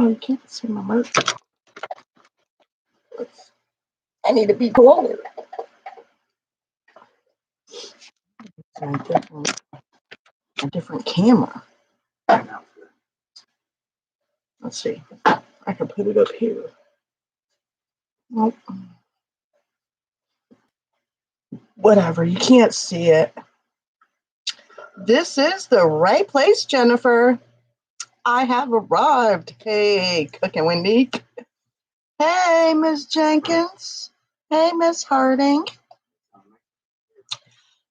Oh, you can't see my merch. I need to be closer. A different camera. Let's see. I can put it up here. Nope. Whatever. You can't see it. This is the right place, Jennifer. I have arrived. Hey, Cookin' Wendy. Hey, Miss Jenkins. Hey, Miss Harding.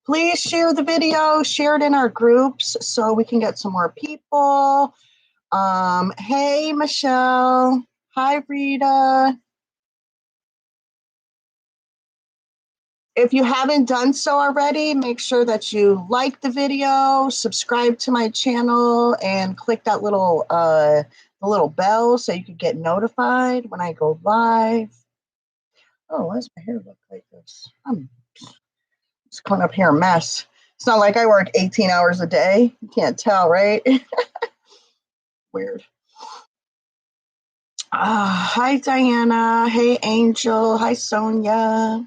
Please share the video, share it in our groups so we can get some more people. Hey, Michelle. Hi, Rita. If you haven't done so already, make sure that you like the video, subscribe to my channel, and click that little the little bell so you can get notified when I go live. Oh, why does my hair look like this? I'm just coming up here a mess. It's not like I work 18 hours a day. You can't tell, right? Weird. Hi, Diana. Hey, Angel. Hi, Sonia.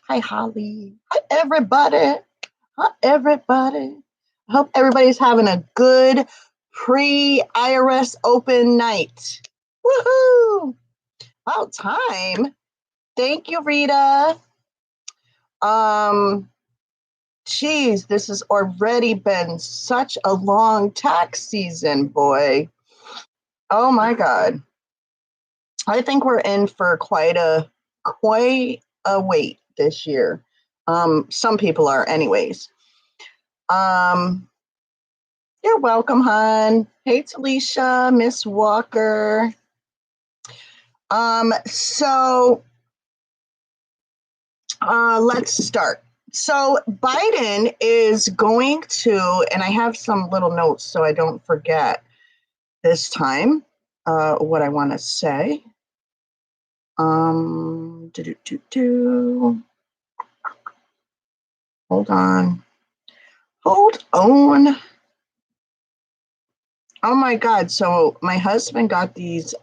Hi, Holly. Hi, everybody. Hi, everybody. I hope everybody's having a good pre-IRS open night. Woohoo! About time. Thank you, Rita. Geez, this has already been such a long tax season, boy. Oh my God. I think we're in for quite a wait this year. Some people are anyways. You're welcome, hon. Hey, Talisha, Miss Walker. So let's start. So Biden is going to, and I have some little notes so I don't forget this time what I want to say. Hold on. Oh my God. So my husband got these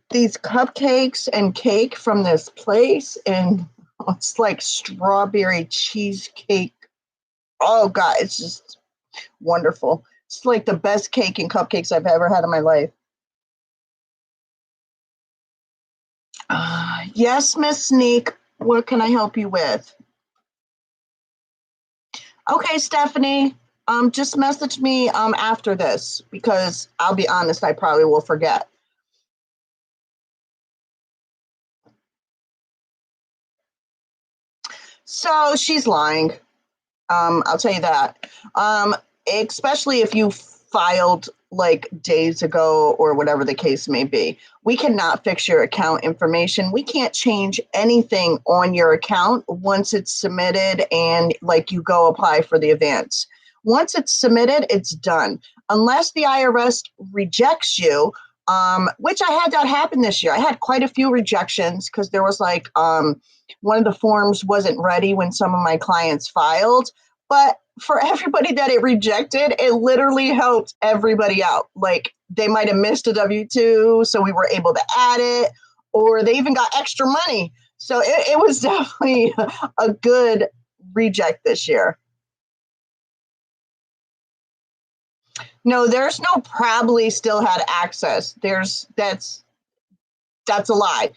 these cupcakes and cake from this place, and it's like strawberry cheesecake. Oh God, it's just wonderful. It's like the best cake and cupcakes I've ever had in my life. Yes, Miss Sneak. What can I help you with? Okay, Stephanie. Just message me after this because I'll be honest, I probably will forget. So she's lying. I'll tell you that. Especially if you filed like days ago or whatever the case may be. We cannot fix your account information. We can't change anything on your account once it's submitted and like you go apply for the advance. Once it's submitted, it's done. Unless the IRS rejects you, which I had that happen this year. I had quite a few rejections because there was like one of the forms wasn't ready when some of my clients filed. But for everybody that it rejected, it literally helped everybody out. Like they might have missed a W-2, so we were able to add it, or they even got extra money. So it was definitely a good reject this year. No, there's no probably still had access. That's a lie.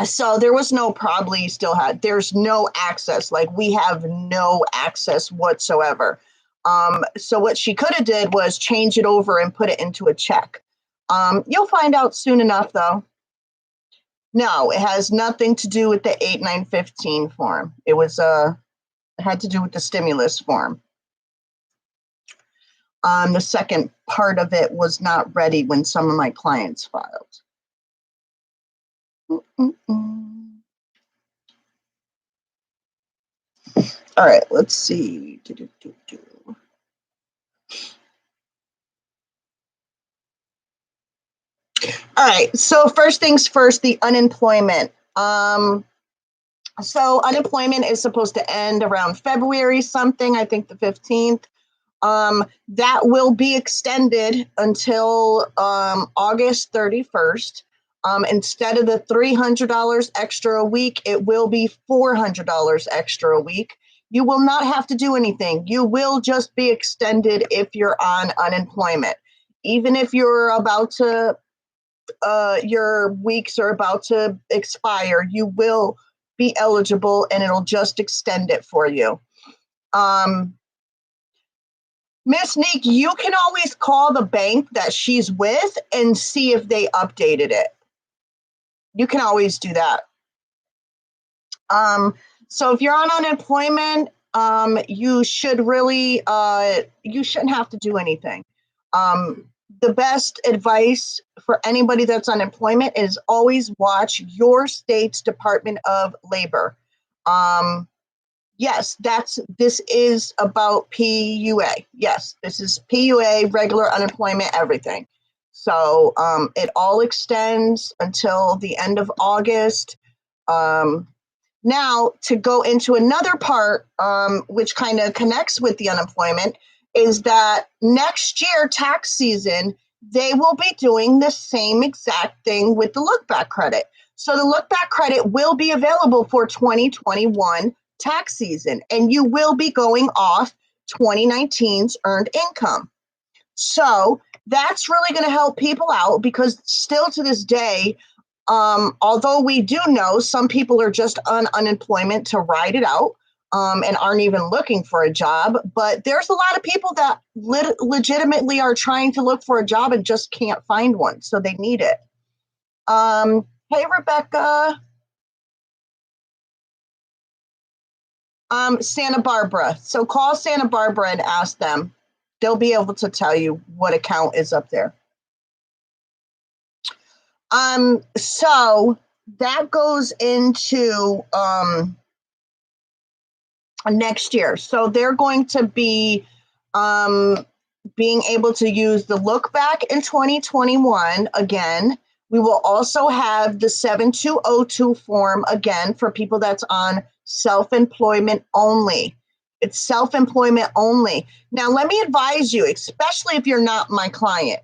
So there was no probably still had, there's no access. Like we have no access whatsoever. So what she could have did was change it over and put it into a check. You'll find out soon enough though. No, it has nothing to do with the 8915 form. It was, it had to do with the stimulus form. The second part of it was not ready when some of my clients filed. All right, let's see. All right, so first things first, the unemployment. So unemployment is supposed to end around February something, I think the 15th. That will be extended until August 31st. Instead of the $300 extra a week, it will be $400 extra a week. You will not have to do anything. You will just be extended if you're on unemployment. Even if you're about to, your weeks are about to expire, you will be eligible and it'll just extend it for you. Miss Neek, you can always call the bank that she's with and see if they updated it. You can always do that. So if you're on unemployment, you should really, you shouldn't have to do anything. The best advice for anybody that's on unemployment is always watch your state's Department of Labor. Yes, this is about PUA. Yes, this is PUA, regular unemployment, everything. So it all extends until the end of August. Now, to go into another part, which kind of connects with the unemployment, is that next year, tax season, they will be doing the same exact thing with the look back credit. So the look back credit will be available for 2021 tax season, and you will be going off 2019's earned income. So that's really going to help people out because still to this day, although we do know some people are just on unemployment to ride it out and aren't even looking for a job, but there's a lot of people that legitimately are trying to look for a job and just can't find one, so they need it. Hey, Rebecca. Santa Barbara. So call Santa Barbara and ask them. They'll be able to tell you what account is up there. So that goes into next year. So they're going to be being able to use the look back in 2021 again. We will also have the 7202 form again for people that's on self-employment only. It's self-employment only. Now, let me advise you, especially if you're not my client,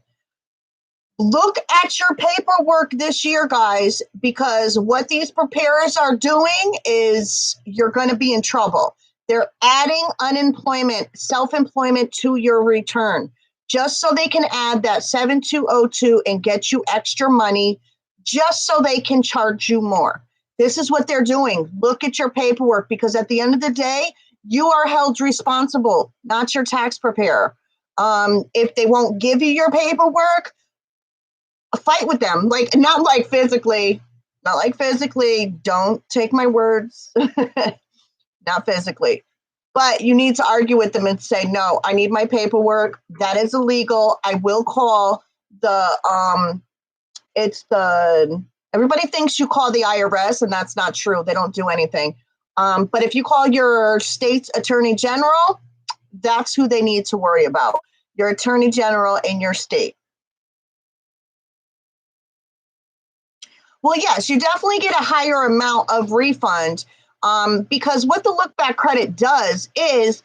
look at your paperwork this year, guys, because what these preparers are doing is you're going to be in trouble. They're adding unemployment, self-employment to your return just so they can add that 7202 and get you extra money just so they can charge you more. This is what they're doing. Look at your paperwork because at the end of the day, you are held responsible, not your tax preparer. If they won't give you your paperwork, fight with them. Not physically, don't take my words, not physically, but you need to argue with them and say, no, I need my paperwork. That is illegal. I will call everybody thinks you call the IRS and that's not true. They don't do anything. But if you call your state's attorney general, that's who they need to worry about. Your attorney general in your state. Well, yes, you definitely get a higher amount of refund because what the look back credit does is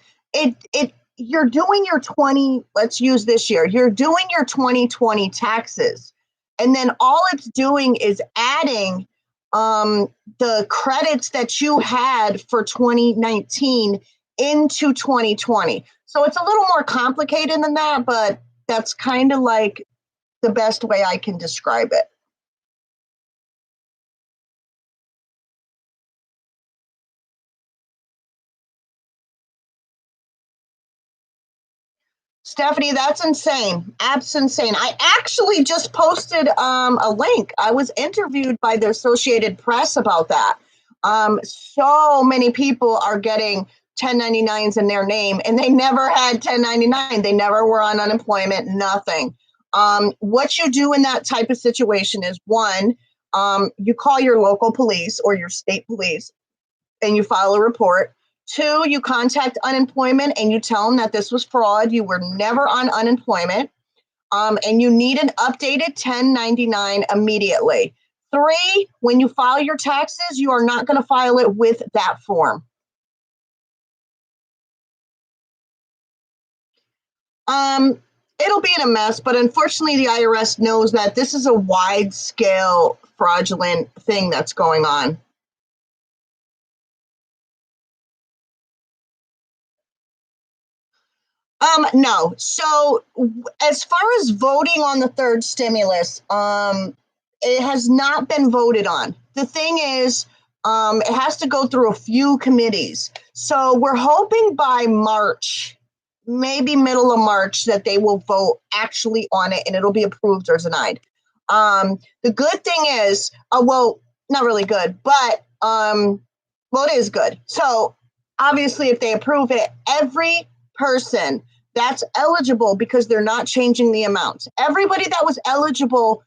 you're doing your 20, let's use this year, you're doing your 2020 taxes. And then all it's doing is adding the credits that you had for 2019 into 2020. So it's a little more complicated than that, but that's kind of like the best way I can describe it. Stephanie, that's insane. That's insane. I actually just posted a link. I was interviewed by the Associated Press about that. So many people are getting 1099s in their name, and they never had 1099. They never were on unemployment, nothing. What you do in that type of situation is, one, you call your local police or your state police, and you file a report. Two, you contact unemployment and you tell them that this was fraud. You were never on unemployment, and you need an updated 1099 immediately. 3, when you file your taxes, you are not going to file it with that form. It'll be in a mess, but unfortunately the IRS knows that this is a wide scale fraudulent thing that's going on. No. So as far as voting on the third stimulus, it has not been voted on. The thing is, it has to go through a few committees. So we're hoping by March, maybe middle of March, that they will vote actually on it and it'll be approved or denied. The good thing is, well, not really good, but well, it is good. So obviously, if they approve it, every person that's eligible, because they're not changing the amounts. Everybody that was eligible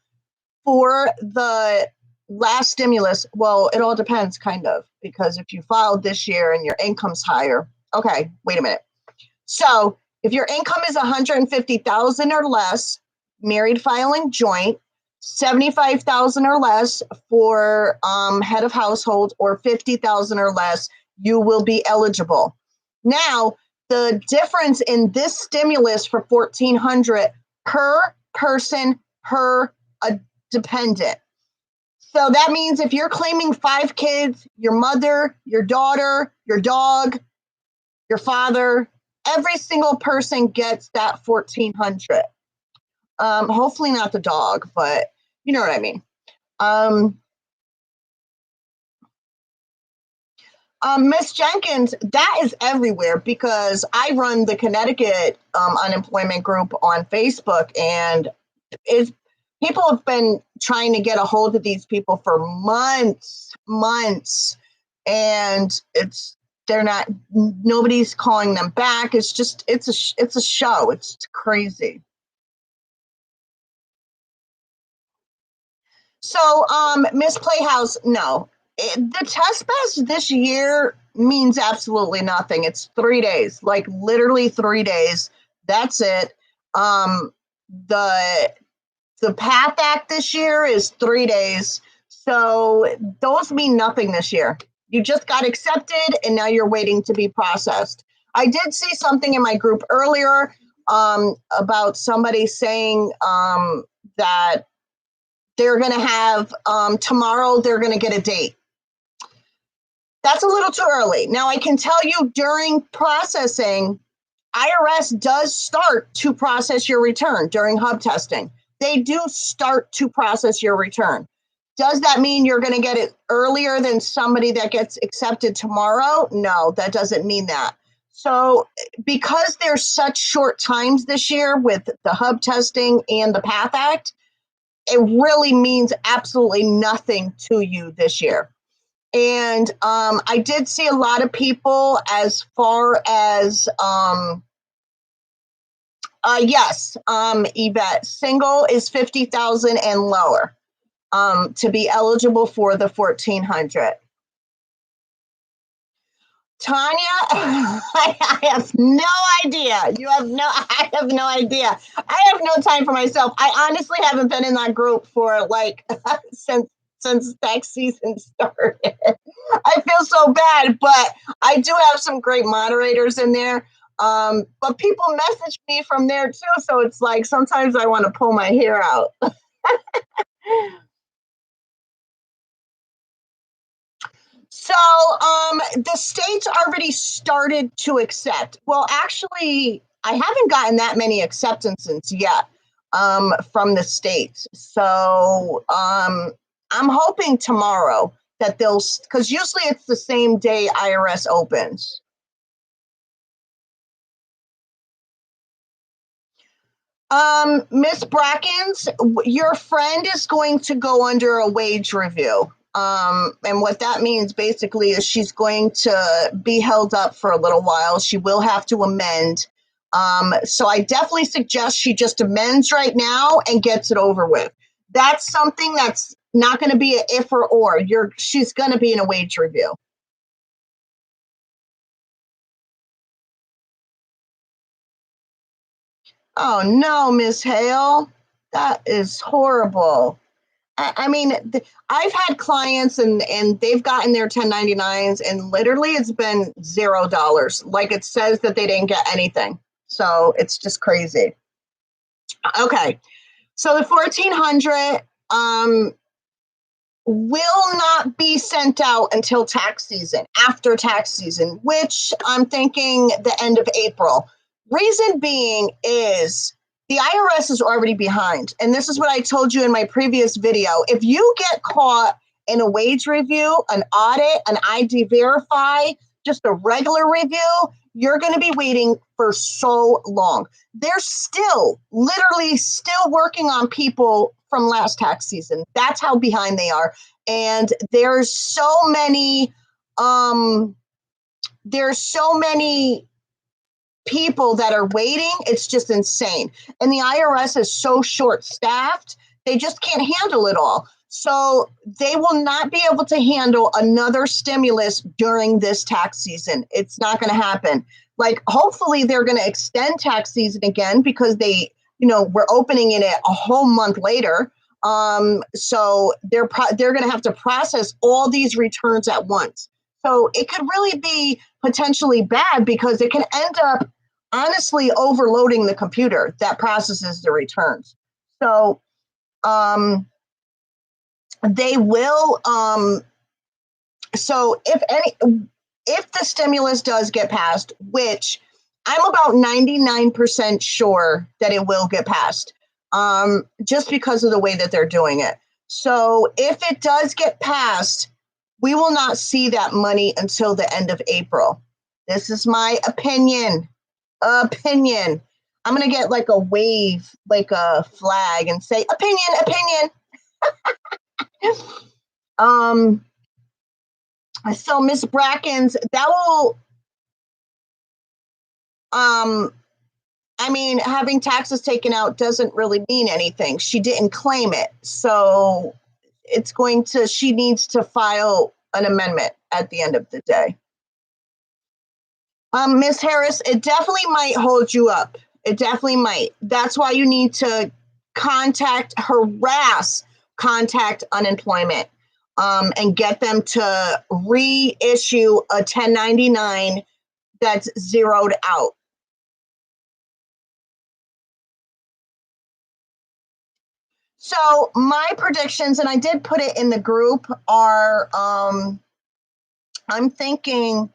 for the last stimulus, well, it all depends kind of, because if you filed this year and your income's higher, okay, wait a minute. So if your income is 150,000 or less, married filing joint, 75,000 or less for head of household, or 50,000 or less, you will be eligible. Now, the difference in this stimulus for $1,400 per person per dependent. So that means if you're claiming 5 kids, your mother, your daughter, your dog, your father, every single person gets that $1,400. Hopefully not the dog, but you know what I mean. Miss Jenkins, that is everywhere, because I run the Connecticut unemployment group on Facebook, and people have been trying to get a hold of these people for months, and they're not. Nobody's calling them back. It's just it's a show. It's crazy. So, Miss Playhouse, no. The test pass this year means absolutely nothing. It's 3 days, like literally 3 days. That's it. The PATH Act this year is 3 days. So those mean nothing this year. You just got accepted and now you're waiting to be processed. I did see something in my group earlier about somebody saying that they're going to have tomorrow, they're going to get a date. That's a little too early. Now, I can tell you during processing, IRS does start to process your return during hub testing. They do start to process your return. Does that mean you're going to get it earlier than somebody that gets accepted tomorrow? No, that doesn't mean that. So because there's such short times this year with the hub testing and the PATH Act, it really means absolutely nothing to you this year. And I did see a lot of people as far as, yes, Yvette, single is 50,000 and lower to be eligible for the 1,400. Tanya, I have no idea. I have no idea. I have no time for myself. I honestly haven't been in that group for like since tax season started. I feel so bad, but I do have some great moderators in there. But people message me from there too, so it's like sometimes I want to pull my hair out. So the states already started to accept. Well, actually, I haven't gotten that many acceptances yet from the states. So I'm hoping tomorrow that they'll, because usually it's the same day IRS opens. Miss Brackens, your friend is going to go under a wage review. And what that means basically is she's going to be held up for a little while. She will have to amend. So I definitely suggest she just amends right now and gets it over with. That's something that's not going to be an if or. She's going to be in a wage review. Oh no, Miss Hale, that is horrible. I mean, I've had clients and they've gotten their 1099s and literally it's been $0. Like it says that they didn't get anything. So it's just crazy. Okay. So the 1400 will not be sent out until tax season, after tax season, which I'm thinking the end of April. Reason being is the IRS is already behind. And this is what I told you in my previous video. If you get caught in a wage review, an audit, an ID verify, just a regular review, you're going to be waiting for so long. They're still, literally still working on people from last tax season. That's how behind they are. And there's so many people that are waiting. It's just insane. And the IRS is so short-staffed, they just can't handle it all. So they will not be able to handle another stimulus during this tax season. It's not going to happen. Like, hopefully they're going to extend tax season again because we're opening it a whole month later. So they're going to have to process all these returns at once. So it could really be potentially bad because it can end up honestly overloading the computer that processes the returns. So they will. So if the stimulus does get passed, which I'm about 99% sure that it will get passed, just because of the way that they're doing it. So if it does get passed, we will not see that money until the end of April. This is my opinion. I'm going to get like a wave, like a flag and say, opinion. So Miss Brackens, that will, having taxes taken out doesn't really mean anything. She didn't claim it. So she needs to file an amendment at the end of the day. Miss Harris, it definitely might hold you up. It definitely might. That's why you need to contact unemployment, and get them to reissue a 1099 that's zeroed out. So my predictions, and I did put it in the group, are I'm thinking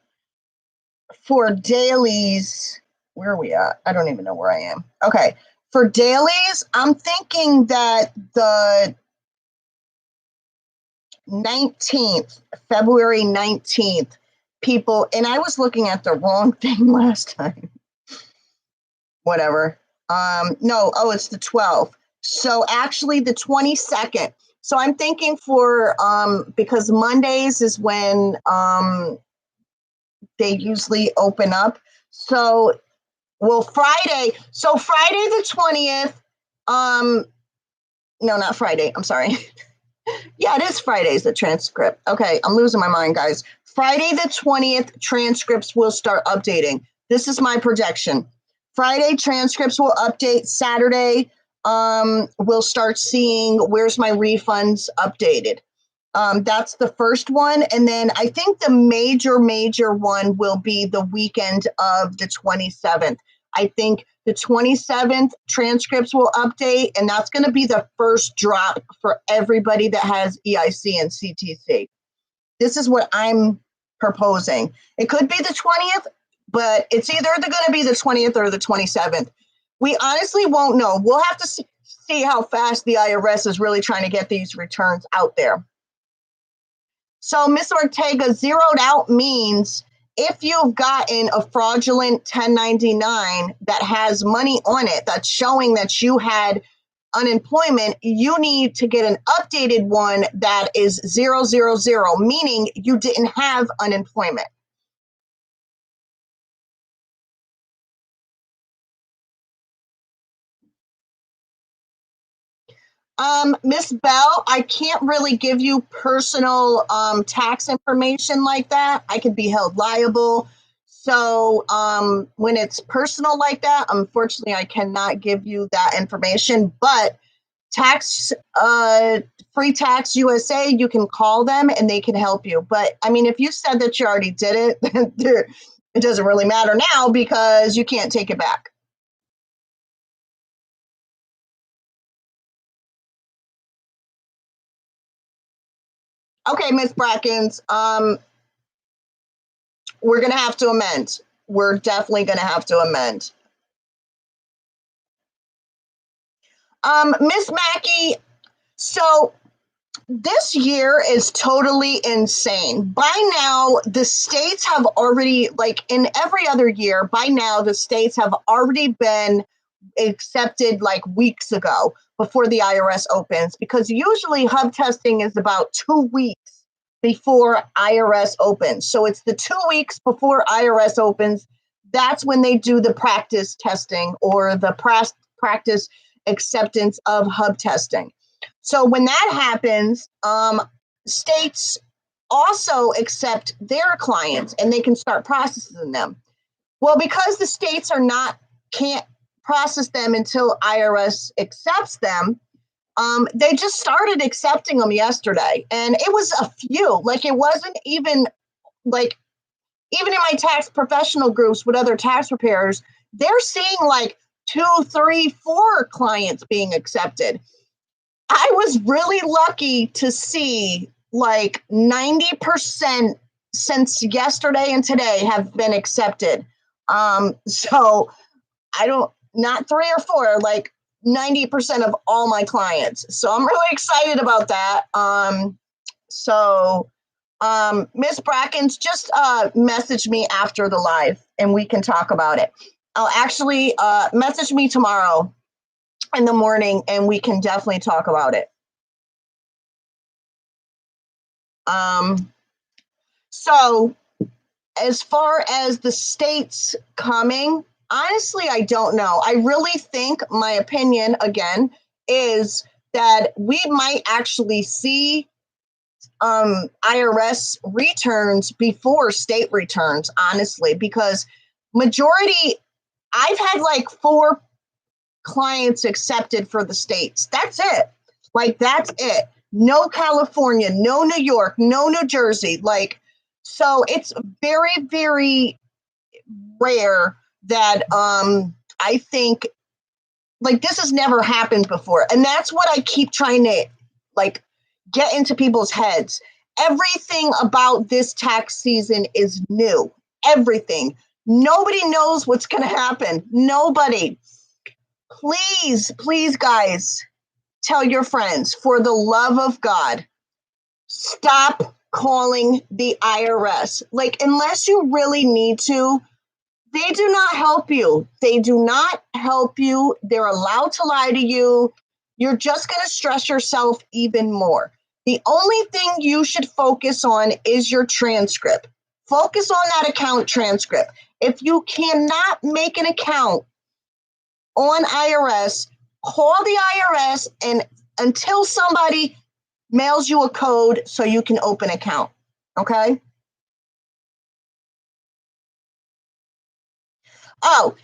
for dailies, where are we at? I don't even know where I am. Okay. For dailies, I'm thinking that the 19th, February 19th, people, and I was looking at the wrong thing last time. Whatever. It's the 12th. So actually the 22nd. So I'm thinking for, because Mondays is when they usually open up. So, Friday. So Friday the 20th. No, not Friday. I'm sorry. Yeah, it is Friday's the transcript. Okay, I'm losing my mind, guys. Friday the 20th, transcripts will start updating. This is my projection. Friday, transcripts will update. Saturday, we'll start seeing where's my refunds updated. That's the first one. And then I think the major one will be the weekend of the 27th. I think the 27th transcripts will update, and that's going to be the first drop for everybody that has EIC and CTC. This is what I'm proposing. It could be the 20th, but it's either going to be the 20th or the 27th. We honestly won't know. We'll have to see how fast the IRS is really trying to get these returns out there. So Ms. Ortega, zeroed out means if you've gotten a fraudulent 1099 that has money on it that's showing that you had unemployment, you need to get an updated one that is 000, meaning you didn't have unemployment. Miss Bell, I can't really give you personal tax information like that. I could be held liable. So when it's personal like that, unfortunately, I cannot give you that information. But tax Free Tax USA, you can call them and they can help you. But I mean, if you said that you already did it, it doesn't really matter now because you can't take it back. Okay, Miss Brackens, we're going to have to amend. We're definitely going to have to amend. Miss Mackey, so this year is totally insane. By now, the states have already, like in every other year, by now, the states have already been accepted like weeks ago before the IRS opens, because usually hub testing is about 2 weeks before IRS opens. So it's the 2 weeks before IRS opens. That's when they do the practice testing or the practice acceptance of hub testing. So when that happens, states also accept their clients and they can start processing them. Well, because the states can't process them until IRS accepts them, they just started accepting them yesterday. And it was a few, like it wasn't even like, even in my tax professional groups with other tax preparers, they're seeing like 2, 3, 4 clients being accepted. I was really lucky to see like 90% since yesterday and today have been accepted. So not 3 or 4, like 90% of all my clients. So I'm really excited about that. Miss Brackens, just message me after the live and we can talk about it. I'll actually message me tomorrow in the morning and we can definitely talk about it. So as far as the states coming, honestly, I don't know. I really think my opinion, again, is that we might actually see IRS returns before state returns, honestly, because majority, I've had like 4 clients accepted for the states. That's it. Like, that's it. No California, no New York, no New Jersey. Like, so it's very, very rare that I think like this has never happened before. And that's what I keep trying to like get into people's heads. Everything about this tax season is new. Everything. Nobody knows what's going to happen. Nobody. Please, please, guys, tell your friends, for the love of God, stop calling the IRS. Like, unless you really need to, they do not help you. They do not help you. They're allowed to lie to you. You're just going to stress yourself even more. The only thing you should focus on is your transcript. Focus on that account transcript. If you cannot make an account on IRS, call the IRS and until somebody mails you a code so you can open an account. Okay? Oh,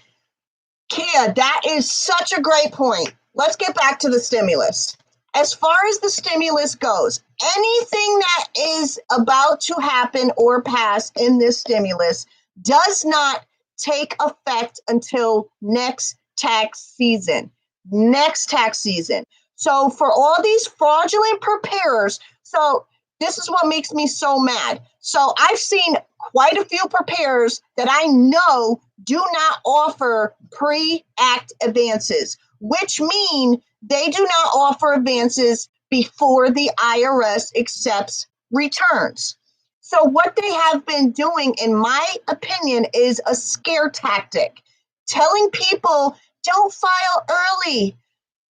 Kia, that is such a great point. Let's get back to the stimulus. As far as the stimulus goes, anything that is about to happen or pass in this stimulus does not take effect until next tax season. Next tax season. So for all these fraudulent preparers, so this is what makes me so mad. So I've seen quite a few preparers that I know do not offer pre-act advances, which mean they do not offer advances before the IRS accepts returns. So what they have been doing, in my opinion, is a scare tactic, telling people, don't file early.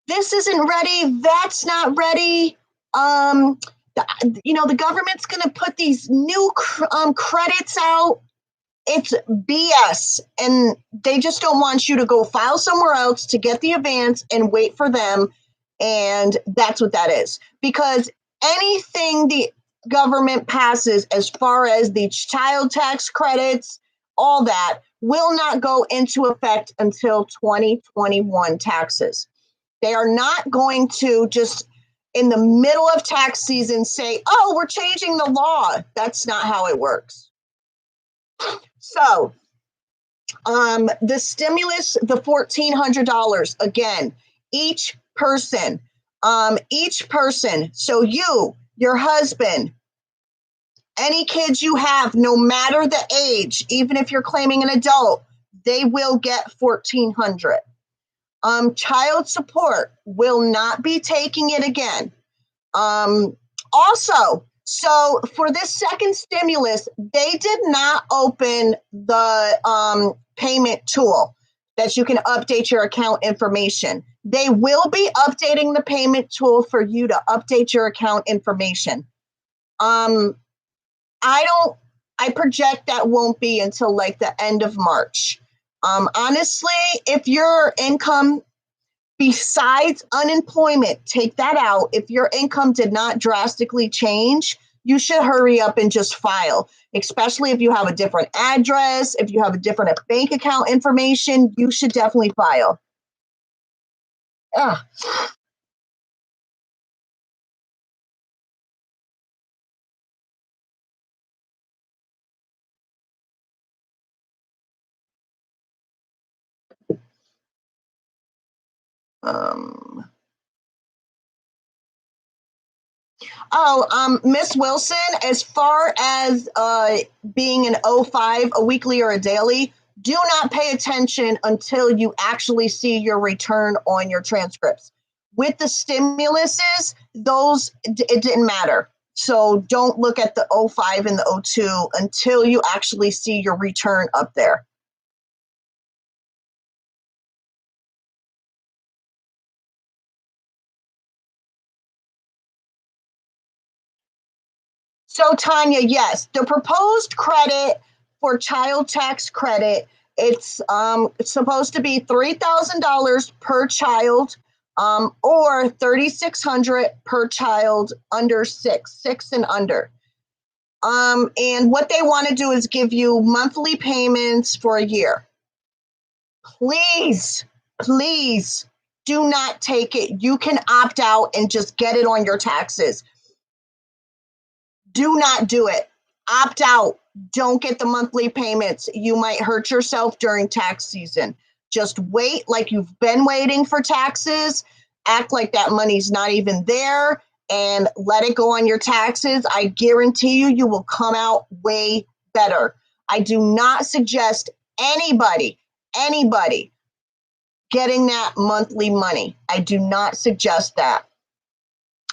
This isn't ready. That's not ready. The government's going to put these new credits out. It's BS. And they just don't want you to go file somewhere else to get the advance and wait for them. And that's what that is. Because anything the government passes as far as the child tax credits, all that will not go into effect until 2021 taxes. They are not going to just in the middle of tax season say, oh, we're changing the law. That's not how it works. So the stimulus, the $1,400, again, each person. So you, your husband, any kids you have, no matter the age, even if you're claiming an adult, they will get $1,400. Child support will not be taking it again. Also, so for this second stimulus, they did not open the payment tool that you can update your account information. They will be updating the payment tool for you to update your account information. I project that won't be until like the end of March. Honestly, if your income besides unemployment, take that out. If your income did not drastically change, you should hurry up and just file, especially if you have a different address, if you have a different bank account information, you should definitely file. Ugh. Miss Wilson, as far as being an O5, a weekly or a daily, do not pay attention until you actually see your return on your transcripts. With the stimuluses, those, it didn't matter. So don't look at the O5 and the O2 until you actually see your return up there. So Tanya, yes, the proposed credit for child tax credit, it's supposed to be $3,000 per child, or $3,600 per child under six and under. And what they want to do is give you monthly payments for a year. Please, please do not take it. You can opt out and just get it on your taxes. Do not do it. Opt out. Don't get the monthly payments. You might hurt yourself during tax season. Just wait like you've been waiting for taxes. Act like that money's not even there and let it go on your taxes. I guarantee you, you will come out way better. I do not suggest anybody getting that monthly money. I do not suggest that.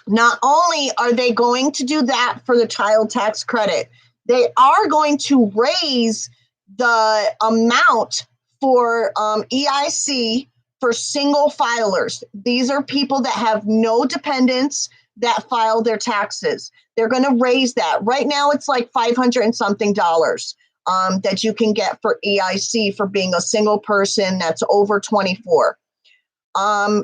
Not only are they going to do that for the child tax credit, they are going to raise the amount for EIC for single filers. These are people that have no dependents that file their taxes. They're going to raise that. Right now, it's like $500 and something that you can get for EIC for being a single person that's over 24.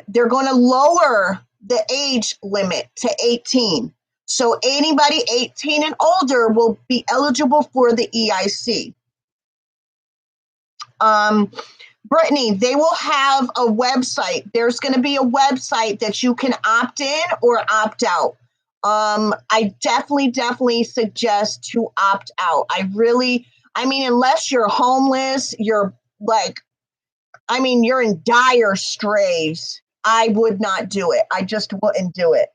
They're going to lower the age limit to 18. So anybody 18 and older will be eligible for the EIC. Brittany, they will have a website. There's going to be a website that you can opt in or opt out. I definitely suggest to opt out. Unless you're homeless, you're in dire straits, I would not do it. I just wouldn't do it.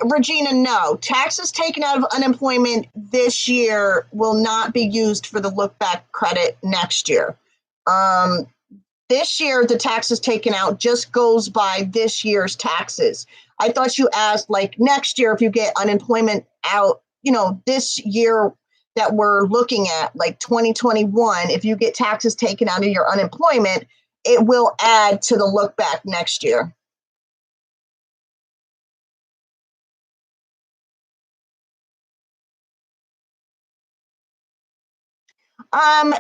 Regina, no. Taxes taken out of unemployment this year will not be used for the look back credit next year. This year, the taxes taken out just goes by this year's taxes. I thought you asked like next year if you get unemployment out, this year that we're looking at, like 2021, if you get taxes taken out of your unemployment, it will add to the look back next year.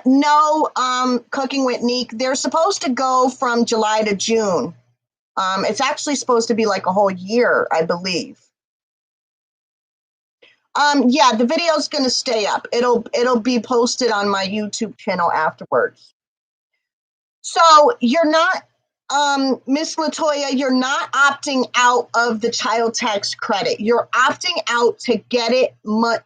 No, Cooking with Neek, they're supposed to go from July to June. It's actually supposed to be like a whole year, I believe. Yeah, the video's going to stay up. It'll be posted on my YouTube channel afterwards. So you're not, Miss Latoya, you're not opting out of the child tax credit. You're opting out to get it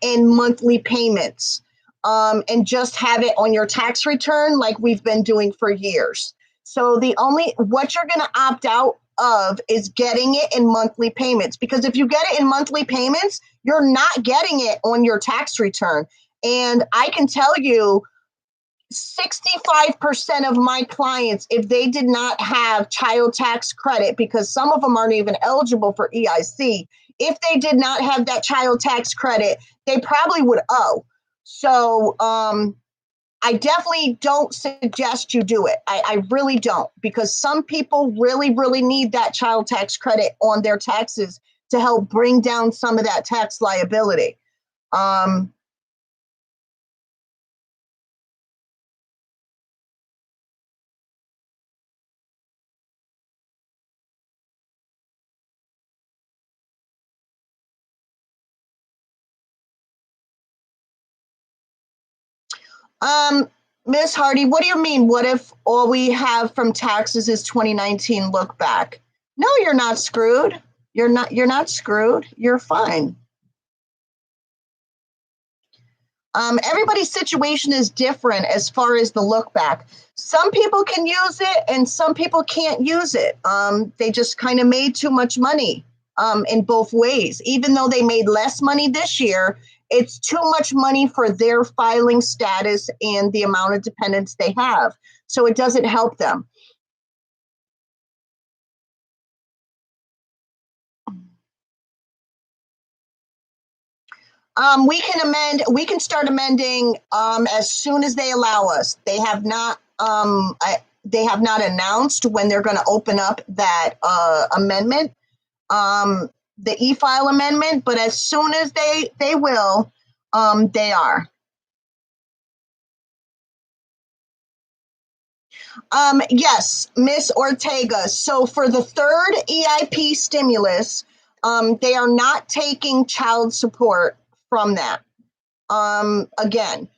in monthly payments, and just have it on your tax return like we've been doing for years. So what you're going to opt out of is getting it in monthly payments, because if you get it in monthly payments, you're not getting it on your tax return. And I can tell you, 65% of my clients, if they did not have child tax credit, because some of them aren't even eligible for EIC, if they did not have that child tax credit, they probably would owe. So I definitely don't suggest you do it. I really don't, because some people really, really need that child tax credit on their taxes to help bring down some of that tax liability. Um, Miss Hardy, what do you mean? What if all we have from taxes is 2019 look back? No, you're not screwed. You're not screwed. You're fine. Everybody's situation is different as far as the look back. Some people can use it and some people can't use it. They just kind of made too much money in both ways. Even though they made less money this year, it's too much money for their filing status and the amount of dependents they have. So it doesn't help them. We can start amending as soon as they allow us. They have not announced when they're going to open up that amendment, the e-file amendment, but as soon as they will, they are. Yes, Miss Ortega. So for the third EIP stimulus, they are not taking child support from that. Again,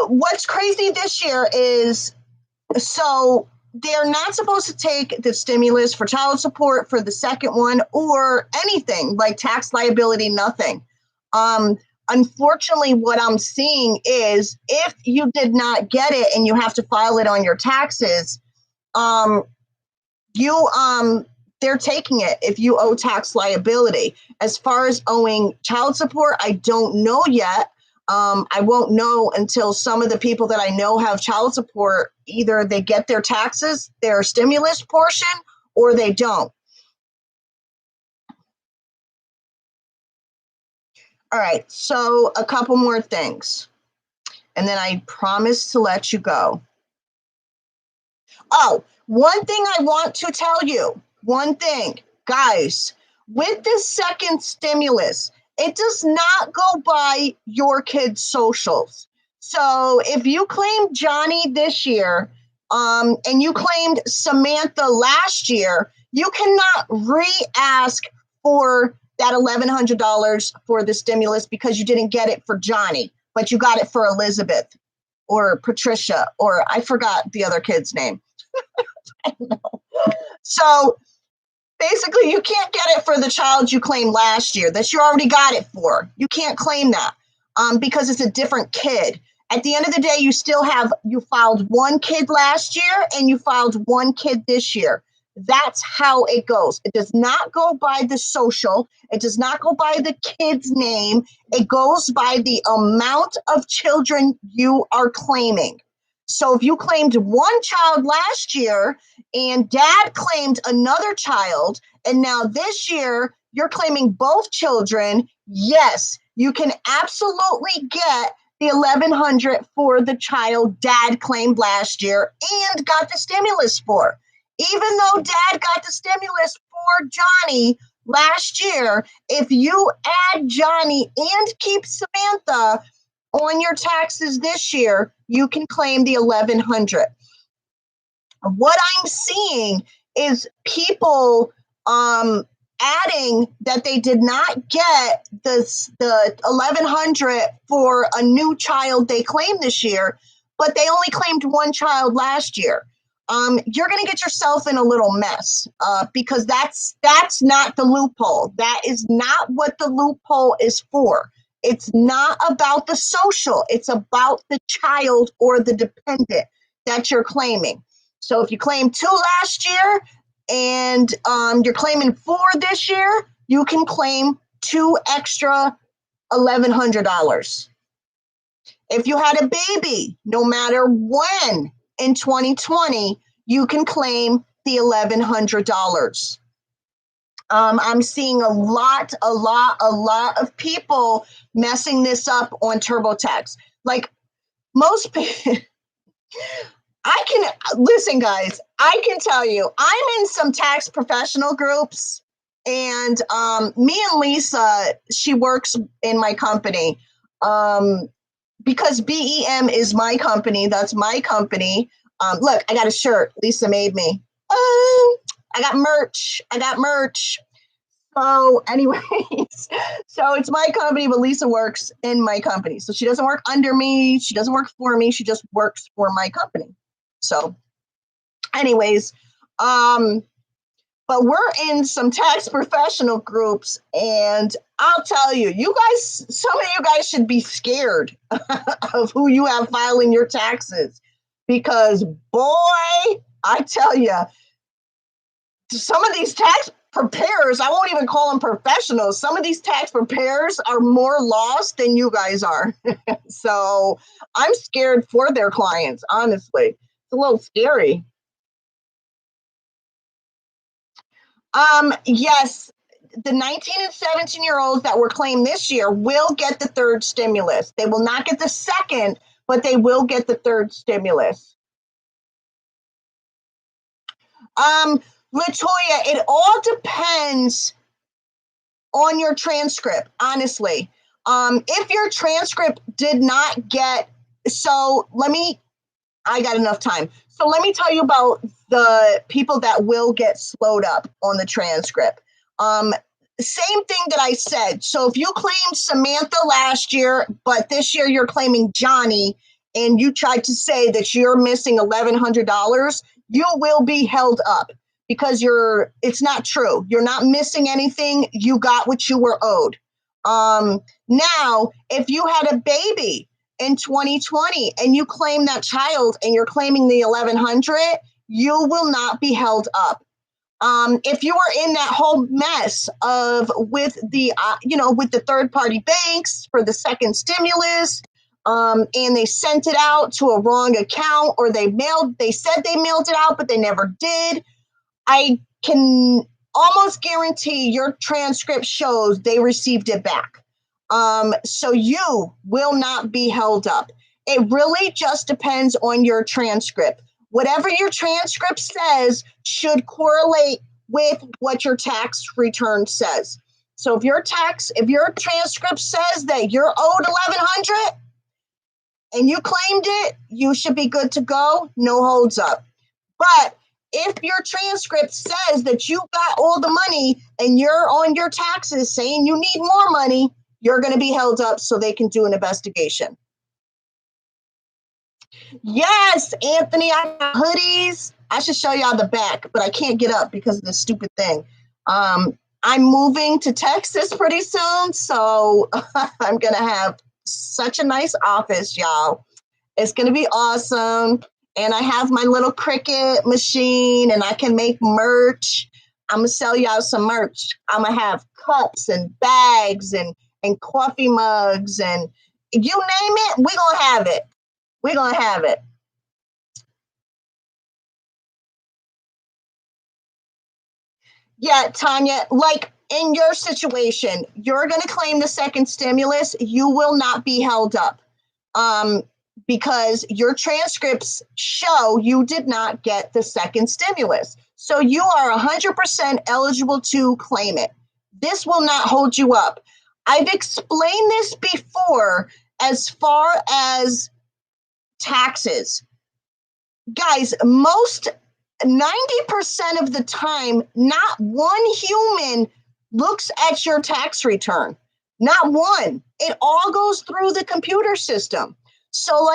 what's crazy this year is, so they're not supposed to take the stimulus for child support for the second one or anything like tax liability, nothing. Unfortunately, what I'm seeing is if you did not get it and you have to file it on your taxes, you they're taking it if you owe tax liability. As far as owing child support, I don't know yet. I won't know until some of the people that I know have child support, either they get their taxes, their stimulus portion, or they don't. All right, so a couple more things, and then I promise to let you go. Oh, one thing I want to tell you, one thing, guys, with this second stimulus, it does not go by your kids' socials. So if you claimed Johnny this year, and you claimed Samantha last year, you cannot re-ask for that $1,100 for the stimulus because you didn't get it for Johnny, but you got it for Elizabeth or Patricia, or I forgot the other kid's name. So basically, you can't get it for the child you claimed last year that you already got it for. You can't claim that because it's a different kid. At the end of the day, you filed one kid last year and you filed one kid this year. That's how it goes. It does not go by the social. It does not go by the kid's name. It goes by the amount of children you are claiming. So if you claimed one child last year and dad claimed another child, and now this year you're claiming both children, yes, you can absolutely get the $1,100 for the child dad claimed last year and got the stimulus for. Even though dad got the stimulus for Johnny last year, if you add Johnny and keep Samantha on your taxes this year, you can claim the $1,100. What I'm seeing is people adding that they did not get the 1,100 for a new child they claimed this year, but they only claimed one child last year. You're going to get yourself in a little mess because that's not the loophole. That is not what the loophole is for. It's not about the social. It's about the child or the dependent that you're claiming. So if you claimed 2 last year and you're claiming 4 this year, you can claim 2 extra $1,100. If you had a baby, no matter when in 2020, you can claim the $1,100. I'm seeing a lot of people messing this up on TurboTax. Like most people, listen, guys, I can tell you, I'm in some tax professional groups, and me and Lisa, she works in my company. Because B.E.M is my company, that's my company. Look, I got a shirt Lisa made me. I got merch. So anyways, so it's my company, but Lisa works in my company. So she doesn't work under me. She doesn't work for me. She just works for my company. So anyways, but we're in some tax professional groups, and I'll tell you, some of you guys should be scared of who you have filing your taxes, because boy, I tell you, some of these tax preparers, I won't even call them professionals. Some of these tax preparers are more lost than you guys are. So I'm scared for their clients, honestly. It's a little scary. Yes, the 19 and 17-year-olds that were claimed this year will get the third stimulus. They will not get the second, but they will get the third stimulus. Latoya, it all depends on your transcript, honestly. If your transcript did not get, I got enough time. So let me tell you about the people that will get slowed up on the transcript. Same thing that I said. So if you claimed Samantha last year, but this year you're claiming Johnny, and you tried to say that you're missing $1,100, you will be held up because it's not true. You're not missing anything. You got what you were owed. Now, if you had a baby in 2020 and you claim that child and you're claiming the 1,100, you will not be held up. If you were in that whole mess with the third party banks for the second stimulus, and they sent it out to a wrong account, or they said they mailed it out, but they never did, I can almost guarantee your transcript shows they received it back. So you will not be held up. It really just depends on your transcript. Whatever your transcript says should correlate with what your tax return says. So if your transcript says that you're owed 1,100 and you claimed it, you should be good to go, no holds up. But if your transcript says that you got all the money and you're on your taxes saying you need more money, you're going to be held up so they can do an investigation. Yes, Anthony, I got hoodies. I should show y'all the back, but I can't get up because of this stupid thing. I'm moving to Texas pretty soon, so I'm going to have such a nice office, y'all. It's going to be awesome. And I have my little Cricut machine, and I can make merch. I'm going to sell y'all some merch. I'm going to have cups and bags and coffee mugs, and you name it, we're going to have it. We're going to have it. Yeah, Tanya, like in your situation, you're going to claim the second stimulus. You will not be held up because your transcripts show you did not get the second stimulus. So you are 100% eligible to claim it. This will not hold you up. I've explained this before as far as taxes. Guys, 90% of the time, not one human looks at your tax return. Not one. It all goes through the computer system. So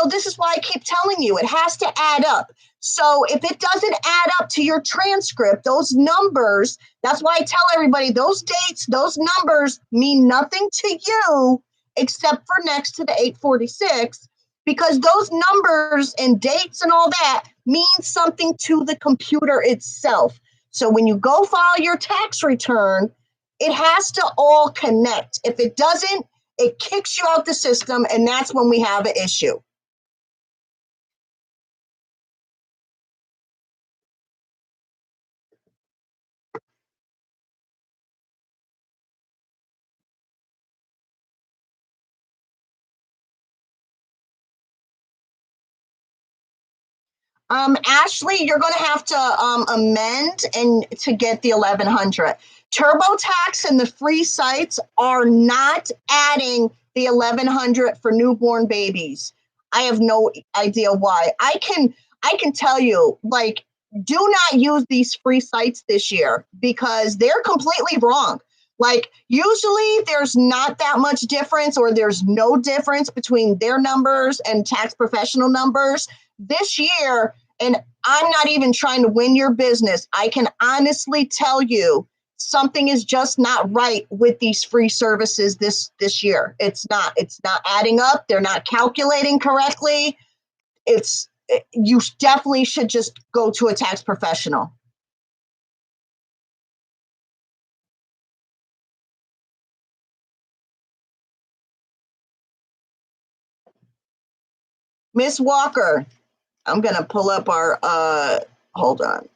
this is why I keep telling you, it has to add up. So if it doesn't add up to your transcript, those numbers, that's why I tell everybody those dates, those numbers mean nothing to you except for next to the 846, because those numbers and dates and all that mean something to the computer itself. So when you go file your tax return, it has to all connect. If it doesn't, it kicks you out the system, and that's when we have an issue. Ashley, you're going to have to amend and to get the 1100. TurboTax and the free sites are not adding the 1100 for newborn babies. I have no idea why. I can tell you, like, do not use these free sites this year because they're completely wrong. Like, usually there's not that much difference, or there's no difference between their numbers and tax professional numbers. This year, and I'm not even trying to win your business, I can honestly tell you something is just not right with these free services this year. It's not adding up. They're not calculating correctly. You definitely should just go to a tax professional. Miss Walker, I'm going to pull up our hold on.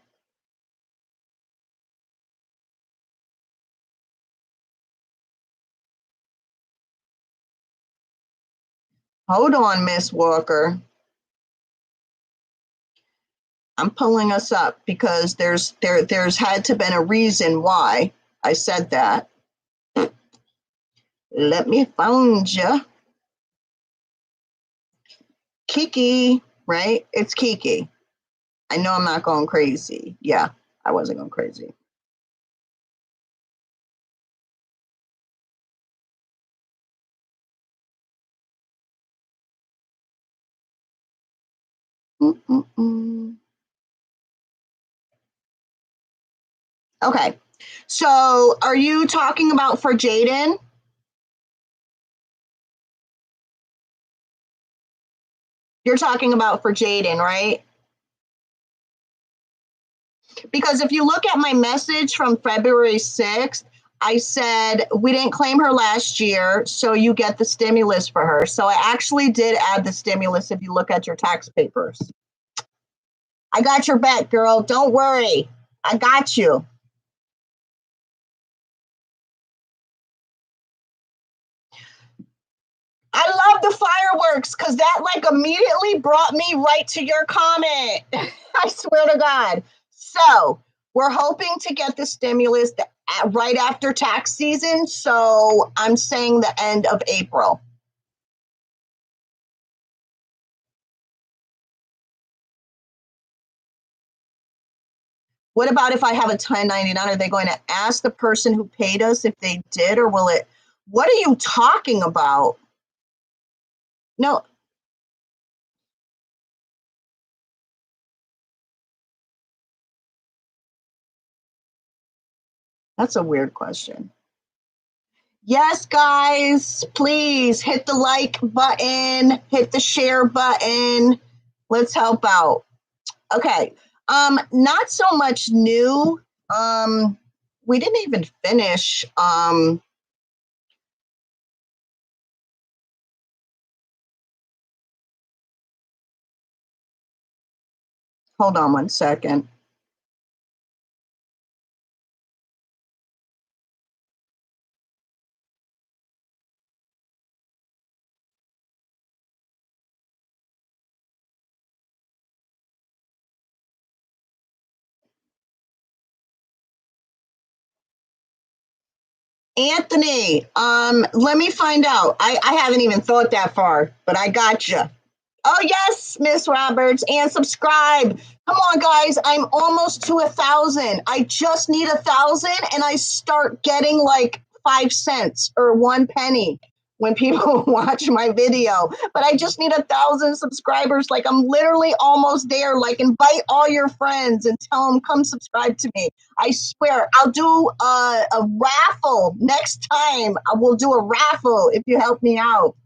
Hold on, Miss Walker. I'm pulling us up because there's had to been a reason why I said that. Let me find you. Kiki, right? It's Kiki. I know I'm not going crazy. Yeah, I wasn't going crazy. Mm-mm-mm. Okay, so are you talking about for Jaden? You're talking about for Jaden, right? Because if you look at my message from February 6th, I said we didn't claim her last year, so you get the stimulus for her. So I actually did add the stimulus if you look at your tax papers. I got your back, girl. Don't worry. I got you. I love the fireworks because that like immediately brought me right to your comment. I swear to God. So we're hoping to get the stimulus right after tax season. So I'm saying the end of April. What about if I have a 1099? Are they going to ask the person who paid us if they did, or will it? What are you talking about? No, that's a weird question. Yes, guys, please hit the like button, hit the share button. Let's help out. Okay. Not so much new. We didn't even finish. Hold on one second. Anthony, let me find out. I haven't even thought that far, but I got you. Oh yes, Miss Roberts, and subscribe. Come on, guys! I'm almost to 1,000. I just need 1,000, and I start getting like 5 cents or 1 penny when people watch my video. But I just need 1,000 subscribers. Like I'm literally almost there. Like invite all your friends and tell them come subscribe to me. I swear I'll do a raffle next time. I will do a raffle if you help me out.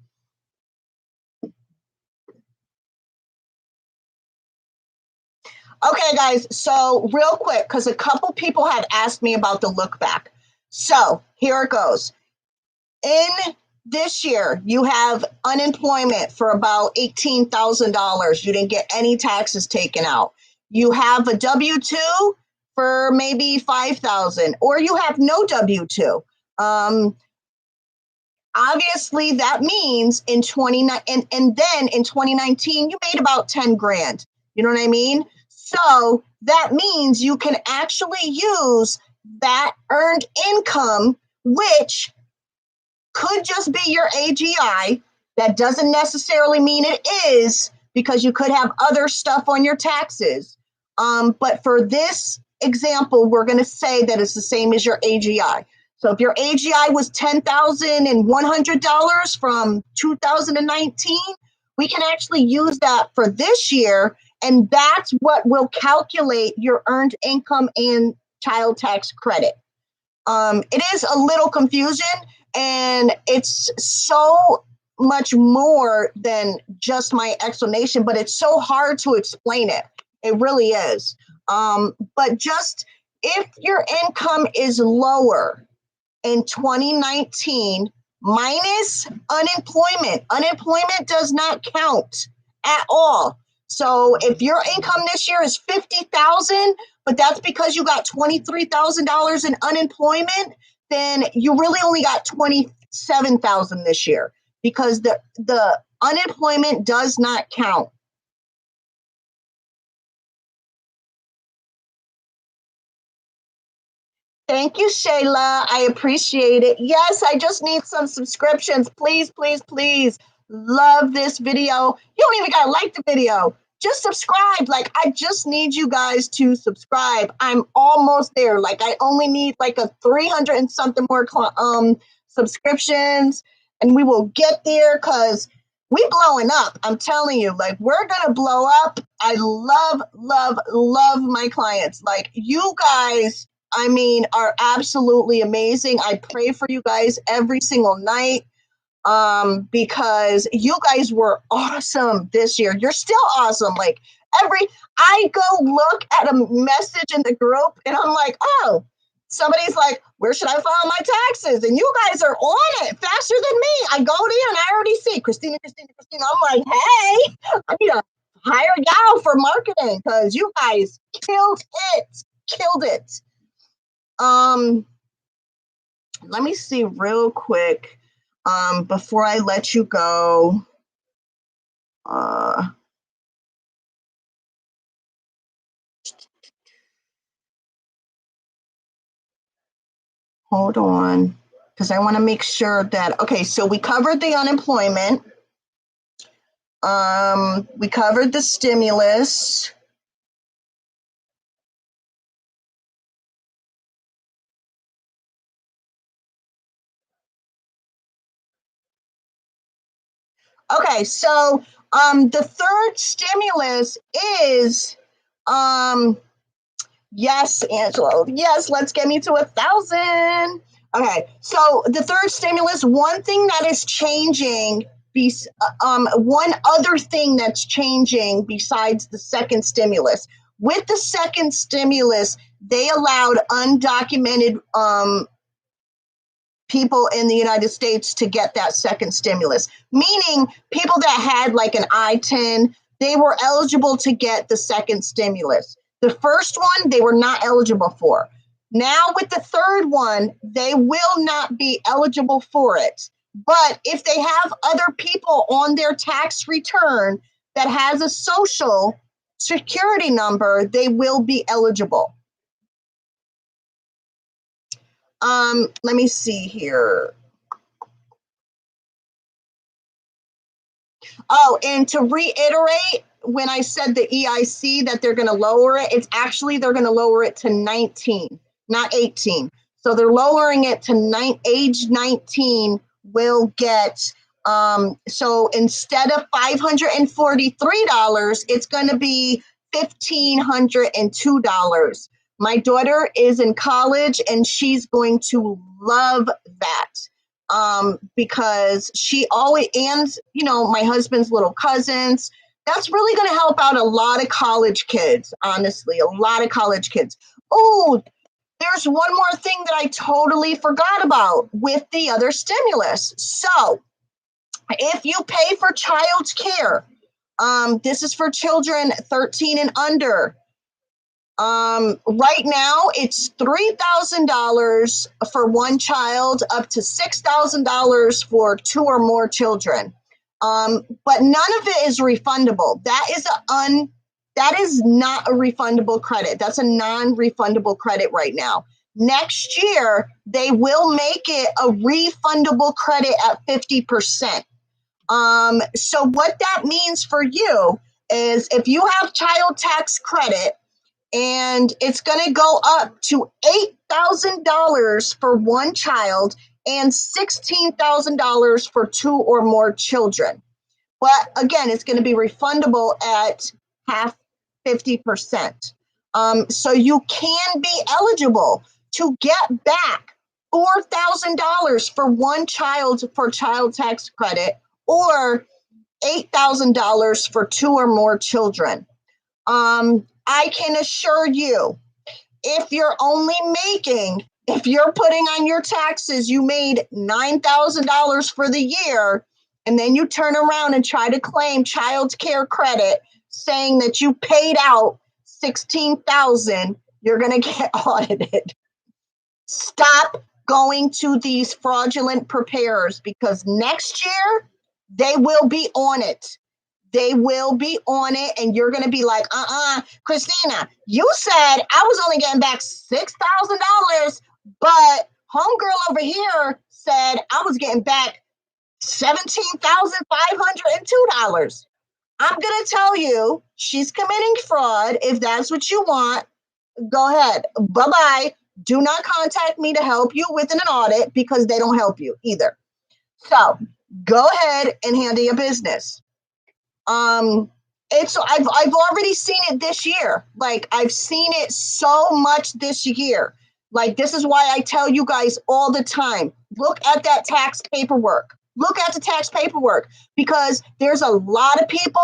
Okay, guys, so real quick, because a couple people have asked me about the look back. So here it goes. In this year, you have unemployment for about $18,000. You didn't get any taxes taken out. You have a W-2 for maybe 5,000, or you have no W-2. Obviously that means in 29 and then in 2019 you made about 10 grand. You know what I mean? So that means you can actually use that earned income, which could just be your AGI. That doesn't necessarily mean it is, because you could have other stuff on your taxes. But for this example, we're going to say that it's the same as your AGI. So if your AGI was $10,100 from 2019, we can actually use that for this year, and that's what will calculate your earned income and child tax credit. It is a little confusing, and it's so much more than just my explanation, but it's so hard to explain it. It really is. But just if your income is lower in 2019 minus unemployment, unemployment does not count at all. So if your income this year is 50,000, but that's because you got $23,000 in unemployment, then you really only got 27,000 this year, because the unemployment does not count. Thank you, Shayla. I appreciate it. Yes, I just need some subscriptions. Please, please, please. Love this video. You don't even gotta like the video. Just subscribe. Like, I just need you guys to subscribe. I'm almost there. Like, I only need like a 300 and something more subscriptions, and we will get there, because we blowing up. I'm telling you, like, we're gonna blow up. I love, love, love my clients. Like, you guys, I mean, are absolutely amazing. I pray for you guys every single night, because you guys were awesome this year. You're still awesome. Like I go look at a message in the group and I'm like, oh, somebody's like, where should I file my taxes? And you guys are on it faster than me. I go there and I already see Christina, Christina, Christina. I'm like, hey, I need to hire y'all for marketing, because you guys killed it. Killed it. Let me see real quick, before I let you go. Hold on, because I want to make sure that, okay, so we covered the unemployment. We covered the stimulus. Okay, so the third stimulus is, yes, Angelo, yes, let's get me to 1,000. Okay, so the third stimulus, one thing that is changing, one other thing that's changing besides the second stimulus. With the second stimulus, they allowed undocumented people in the United States to get that second stimulus, meaning people that had like an I-10, they were eligible to get the second stimulus. The first one, they were not eligible for. Now with the third one, they will not be eligible for it. But if they have other people on their tax return that has a social security number, they will be eligible. Let me see here. Oh, and to reiterate, when I said the EIC that they're going to lower it, it's actually they're going to lower it to 19, not 18. So they're lowering it to age 19 will get, so instead of $543, it's going to be $1,502. My daughter is in college and she's going to love that. Because she always, and my husband's little cousins, that's really going to help out a lot of college kids, honestly, a lot of college kids. Oh, there's one more thing that I totally forgot about with the other stimulus. So if you pay for child's care, this is for children 13 and under. Right now it's $3,000 for one child, up to $6,000 for two or more children. But none of it is refundable. That is not a refundable credit. That's a non-refundable credit right now. Next year, they will make it a refundable credit at 50%. So what that means for you is if you have child tax credit, and it's going to go up to $8,000 for one child and $16,000 for two or more children. But again, it's going to be refundable at half, 50%. So you can be eligible to get back $4,000 for one child for child tax credit, or $8,000 for two or more children. I can assure you, if you're putting on your taxes, you made $9,000 for the year, and then you turn around and try to claim child care credit saying that you paid out $16,000, you're going to get audited. Stop going to these fraudulent preparers, because next year they will be on it. They will be on it, and you're going to be like, Christina, you said I was only getting back $6,000, but homegirl over here said I was getting back $17,502. I'm going to tell you, she's committing fraud. If that's what you want, go ahead. Bye-bye. Do not contact me to help you with an audit, because they don't help you either. So go ahead and handle your business. I've already seen it this year. Like, I've seen it so much this year. Like, this is why I tell you guys all the time, look at that tax paperwork. Look at the tax paperwork, because there's a lot of people,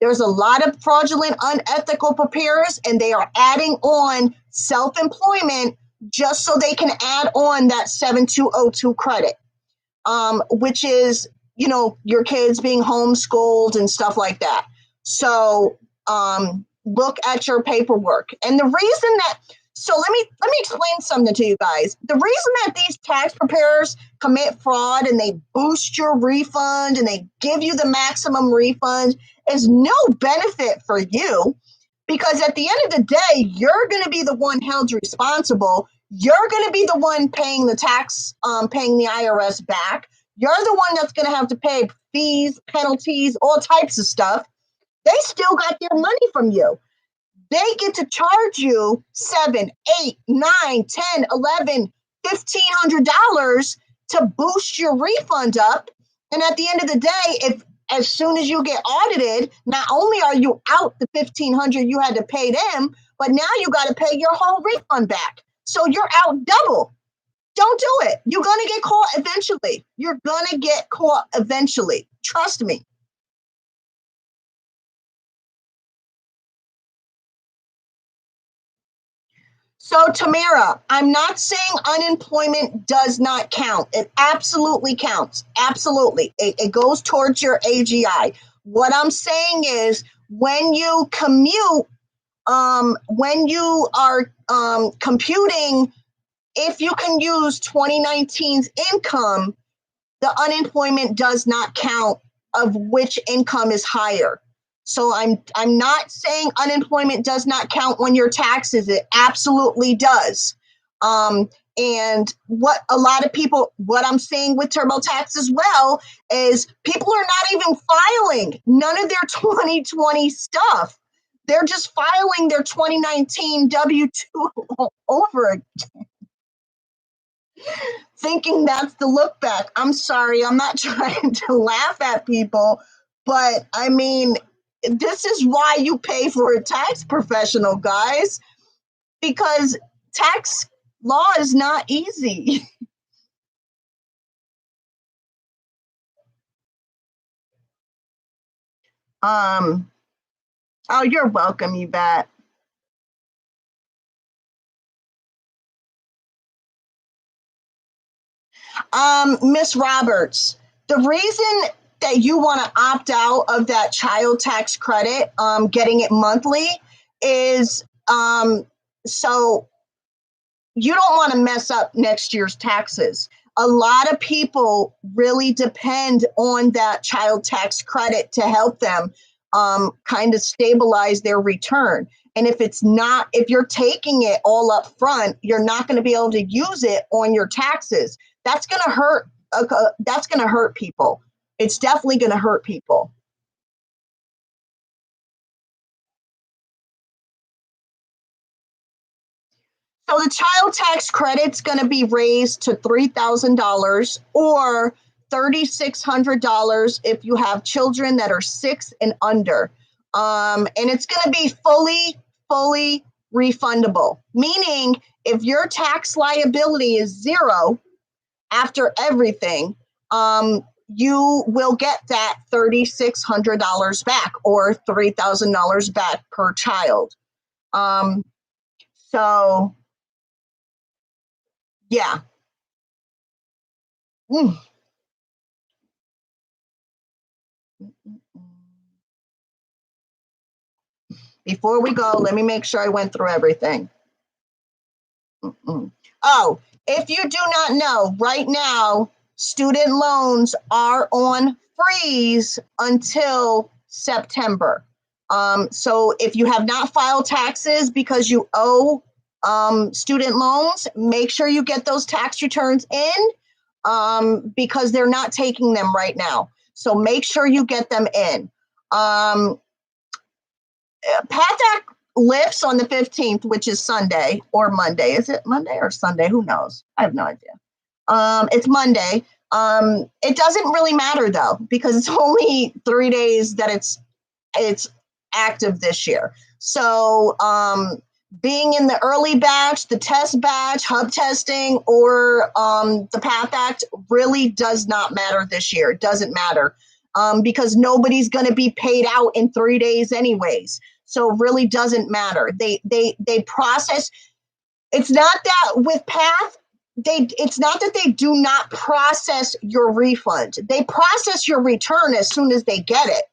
there's a lot of fraudulent, unethical preparers, and they are adding on self-employment just so they can add on that 7202 credit, which is, your kids being homeschooled and stuff like that. So look at your paperwork. And the reason that, so let me explain something to you guys. The reason that these tax preparers commit fraud and they boost your refund and they give you the maximum refund is no benefit for you, because at the end of the day, you're going to be the one held responsible. You're going to be the one paying the tax, paying the IRS back. You're the one that's going to have to pay fees, penalties, all types of stuff. They still got their money from you. They get to charge you $7, $8, $9, $10, $11, $1,500 to boost your refund up. And at the end of the day, as soon as you get audited, not only are you out the $1,500 you had to pay them, but now you got to pay your whole refund back. So you're out double. Don't do it. You're going to get caught eventually. You're going to get caught eventually. Trust me. So, Tamara, I'm not saying unemployment does not count. It absolutely counts. Absolutely. It goes towards your AGI. What I'm saying is, when you commute, when you are computing, if you can use 2019's income, the unemployment does not count of which income is higher. So I'm not saying unemployment does not count when your taxes. It absolutely does. And what a lot of people, what I'm seeing with TurboTax as well, is people are not even filing none of their 2020 stuff. They're just filing their 2019 W-2 over again, thinking that's the look back. I'm sorry, I'm not trying to laugh at people, but I mean, this is why you pay for a tax professional, guys, because tax law is not easy. Oh, you're welcome, Yvette. Miss Roberts, the reason that you want to opt out of that child tax credit, getting it monthly, is so you don't want to mess up next year's taxes. A lot of people really depend on that child tax credit to help them kind of stabilize their return. And if it's not, if you're taking it all up front, you're not going to be able to use it on your taxes. That's going to hurt. That's going to hurt people. It's definitely going to hurt people. So the child tax credit's going to be raised to $3,000 or $3,600 if you have children that are 6 and under. And it's going to be fully refundable, meaning if your tax liability is zero after everything, you will get that $3,600 back or $3,000 back per child. So yeah. Mm. Before we go, let me make sure I went through everything. Oh, if you do not know, right now, student loans are on freeze until September. So if you have not filed taxes because you owe student loans, make sure you get those tax returns in because they're not taking them right now. So make sure you get them in. PATHAC lifts on the 15th, which is Sunday or Monday. Is it Monday or Sunday? Who knows? I have no idea. It's Monday. It doesn't really matter though, because it's only 3 days that it's active this year. So being in the early batch, the test batch, hub testing, or the PATH Act really does not matter this year. It doesn't matter because nobody's going to be paid out in 3 days anyways. So it really doesn't matter. They process. It's not that with PATH, it's not that they do not process your refund. They process your return as soon as they get it.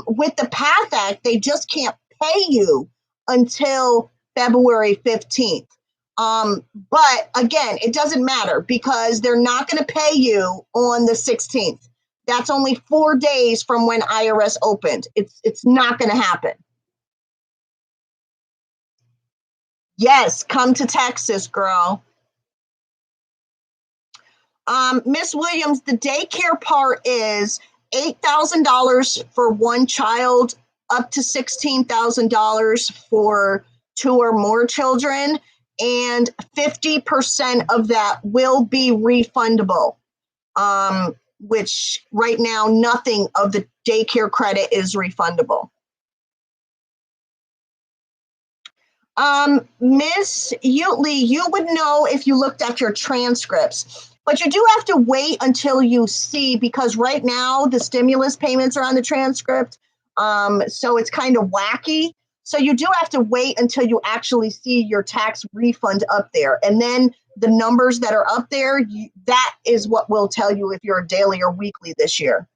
With the PATH Act, they just can't pay you until February 15th. But again, it doesn't matter because they're not going to pay you on the 16th. That's only 4 days from when IRS opened. It's not going to happen. Yes, come to Texas, girl. Miss Williams, the daycare part is $8,000 for one child, up to $16,000 for 2 or more children, and 50% of that will be refundable, which right now nothing of the daycare credit is refundable. Miss Utley, you would know if you looked at your transcripts, but you do have to wait until you see, because right now the stimulus payments are on the transcript. So it's kind of wacky. So you do have to wait until you actually see your tax refund up there. And then the numbers that are up there, that is what will tell you if you're a daily or weekly this year.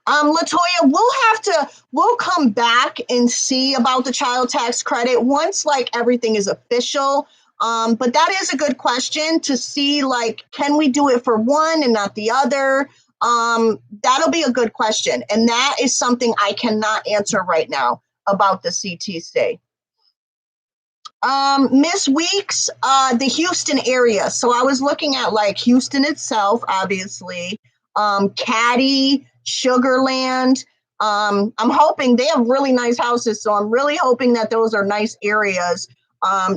Latoya, we'll come back and see about the child tax credit once like everything is official. But that is a good question to see, like, can we do it for one and not the other? That'll be a good question. And that is something I cannot answer right now about the CTC. Miss Weeks, the Houston area. So I was looking at like Houston itself, obviously, Caddy, Sugarland. I'm hoping they have really nice houses. So I'm really hoping that those are nice areas.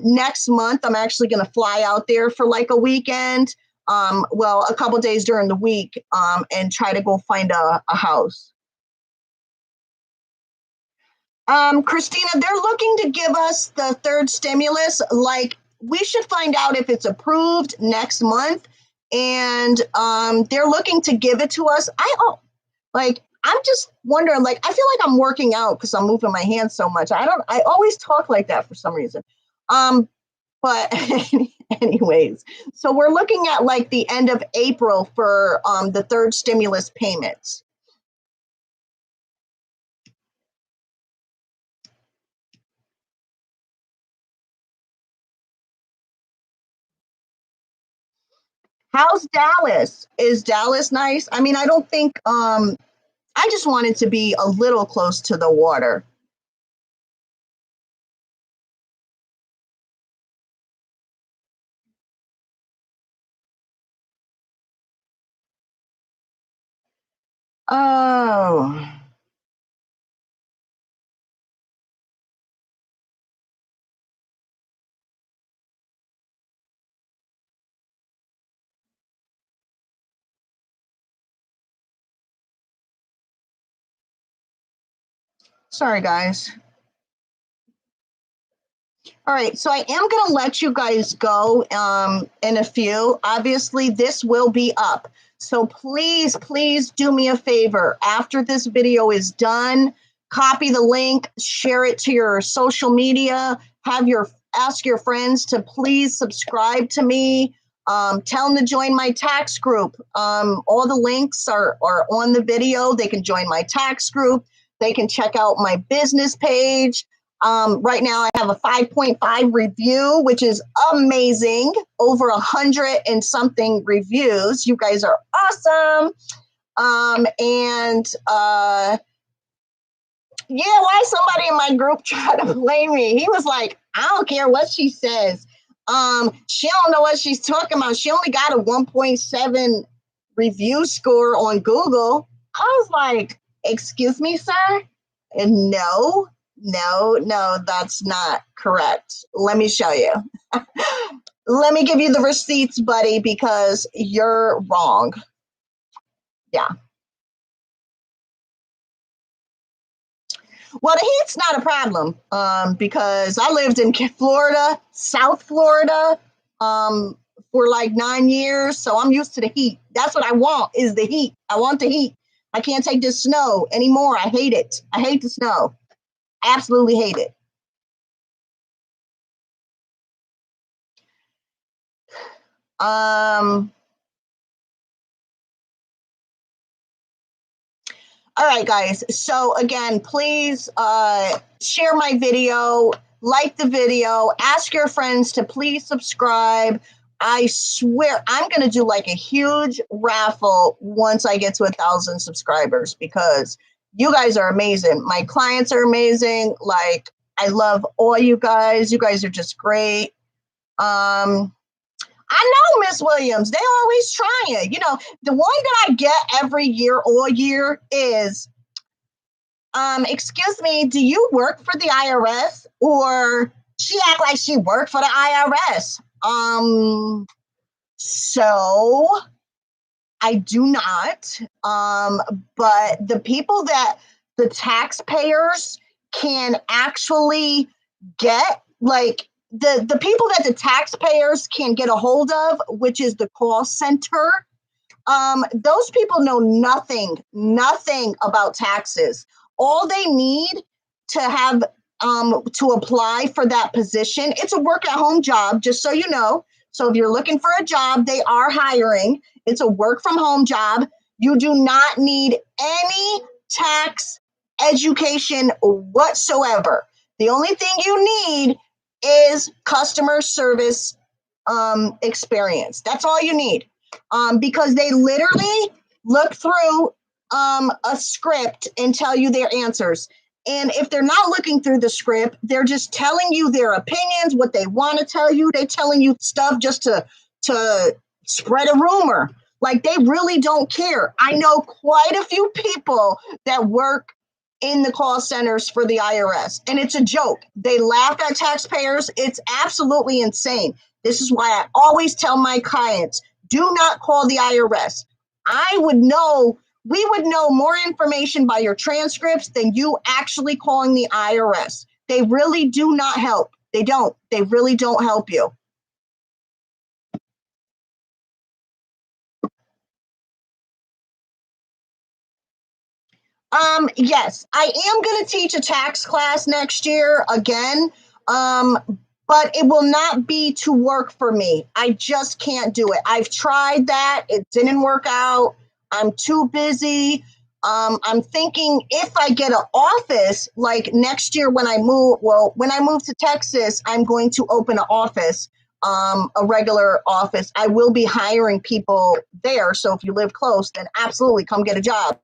Next month, I'm actually going to fly out there for like a weekend. Well, a couple days during the week, and try to go find a house. Christina, they're looking to give us the third stimulus. Like, we should find out if it's approved next month. And they're looking to give it to us. I'm just wondering, like, I feel like I'm working out because I'm moving my hands so much. I always talk like that for some reason. But anyways, so we're looking at like the end of April for the third stimulus payments. How's Dallas? Is Dallas nice? I mean, I don't think I just want it to be a little close to the water. Oh. Sorry, guys. All right, so I am going to let you guys go in a few. Obviously, this will be up. So please, please do me a favor. After this video is done, copy the link, share it to your social media, ask your friends to please subscribe to me. Tell them to join my tax group. All the links are on the video. They can join my tax group. They can check out my business page. Right now I have a 5.5 review, which is amazing. Over 100 and something reviews. You guys are awesome. Yeah, why somebody in my group tried to blame me? He was like, I don't care what she says. She don't know what she's talking about. She only got a 1.7 review score on Google. I was like, excuse me, sir? And no, that's not correct. Let me show you. Let me give you the receipts, buddy, because you're wrong. Yeah. Well, the heat's not a problem because I lived in Florida, South Florida, for like 9 years. So I'm used to the heat. That's what I want is the heat. I want the heat. I can't take this snow anymore. I hate it. I hate the snow. Absolutely hate it. All right, guys. So again, please share my video, like the video, ask your friends to please subscribe. I swear I'm going to do like a huge raffle once I get to 1,000 subscribers because you guys are amazing. My clients are amazing. Like, I love all you guys. You guys are just great. I know, Miss Williams, they always trying. You know, the one that I get every year, all year is, excuse me, do you work for the IRS? Or she act like she worked for the IRS. So I do not. But the people that the taxpayers can actually get, like, the people that the taxpayers can get a hold of, which is the call center, those people know nothing about taxes. All they need to have to apply for that position, it's a work at home job, just so you know. So if you're looking for a job, they are hiring. It's a work from home job. You do not need any tax education whatsoever. The only thing you need is customer service experience. That's all you need. Because they literally look through a script and tell you their answers. And if they're not looking through the script, they're just telling you their opinions, what they want to tell you. They're telling you stuff just to spread a rumor. Like, they really don't care. I know quite a few people that work in the call centers for the IRS, and it's a joke. They laugh at taxpayers. It's absolutely insane. This is why I always tell my clients, do not call the IRS. We would know more information by your transcripts than you actually calling the IRS. They really do not help. They don't. They really don't help you. Yes, I am going to teach a tax class next year again. But it will not be to work for me. I just can't do it. I've tried that. It didn't work out. I'm too busy. I'm thinking if I get an office, like next year when I move to Texas, I'm going to open an office, a regular office. I will be hiring people there. So if you live close, then absolutely come get a job.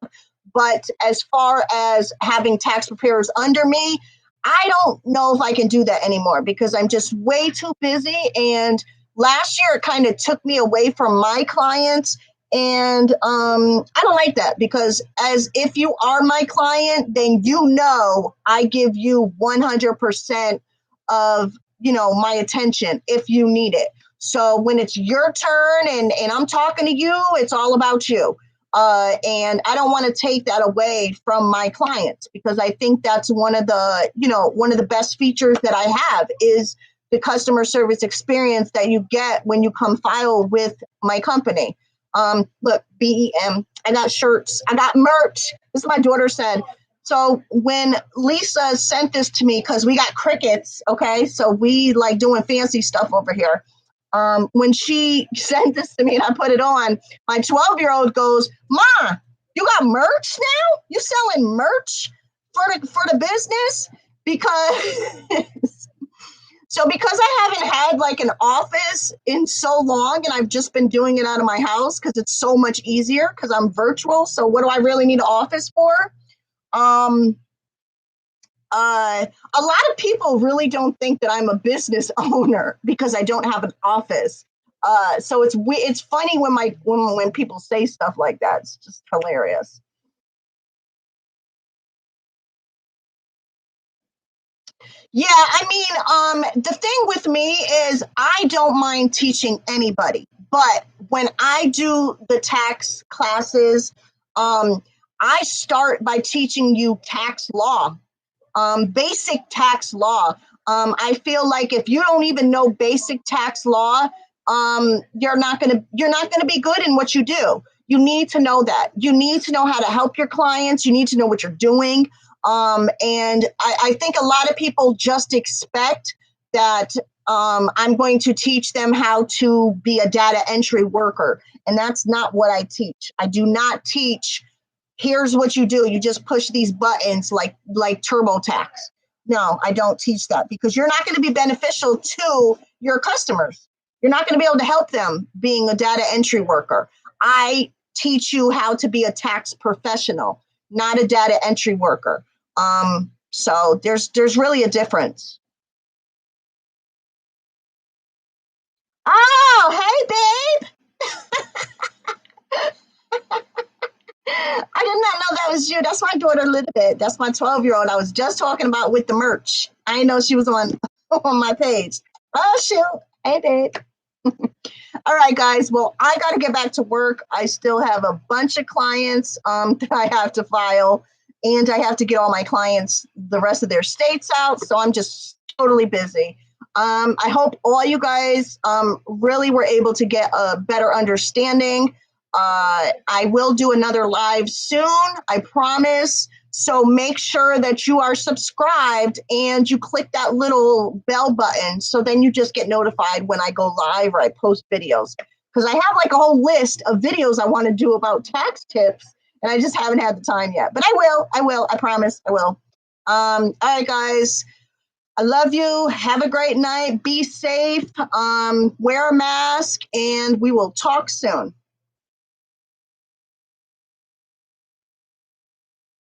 But as far as having tax preparers under me, I don't know if I can do that anymore because I'm just way too busy. And last year, it kind of took me away from my clients. And I don't like that because as if you are my client, then you know I give you 100% of, my attention if you need it. So when it's your turn and I'm talking to you, it's all about you. And I don't want to take that away from my clients because I think that's one of the best features that I have is the customer service experience that you get when you come file with my company. Look, B.E.M, I got shirts, I got merch. This is what my daughter said. So when Lisa sent this to me, because we got crickets, okay, so we like doing fancy stuff over here. When she sent this to me and I put it on, my 12-year-old goes, "Ma, you got merch now? You selling merch for the business?" Because because I haven't had like an office in so long and I've just been doing it out of my house because it's so much easier because I'm virtual. So what do I really need an office for? Um, a lot of people really don't think that I'm a business owner because I don't have an office. So it's funny when people say stuff like that. It's just hilarious. Yeah, I mean, the thing with me is I don't mind teaching anybody, but when I do the tax classes, um, I start by teaching you tax law, basic tax law. I feel like if you don't even know basic tax law, you're not gonna be good in what you do. You need to know that. You need to know how to help your clients. You need to know what you're doing. And I think a lot of people just expect that I'm going to teach them how to be a data entry worker, and that's not what I teach. I do not teach here's what you do. You just push these buttons like TurboTax. No, I don't teach that because you're not going to be beneficial to your customers. You're not going to be able to help them being a data entry worker. I teach you how to be a tax professional, not a data entry worker. So there's really a difference. Oh, hey, babe. I did not know that was you. That's my daughter, Elizabeth. That's my 12-year-old. I was just talking about with the merch. I didn't know she was on on my page. Oh shoot! Hey, babe. All right, guys. Well, I got to get back to work. I still have a bunch of clients that I have to file, and I have to get all my clients the rest of their states out. So I'm just totally busy. I hope all you guys really were able to get a better understanding. I will do another live soon, I promise. So make sure that you are subscribed and you click that little bell button so then you just get notified when I go live or I post videos. Because I have like a whole list of videos I want to do about tax tips and I just haven't had the time yet. But I will, I promise I will. All right, guys. I love you. Have a great night. Be safe. Wear a mask and we will talk soon.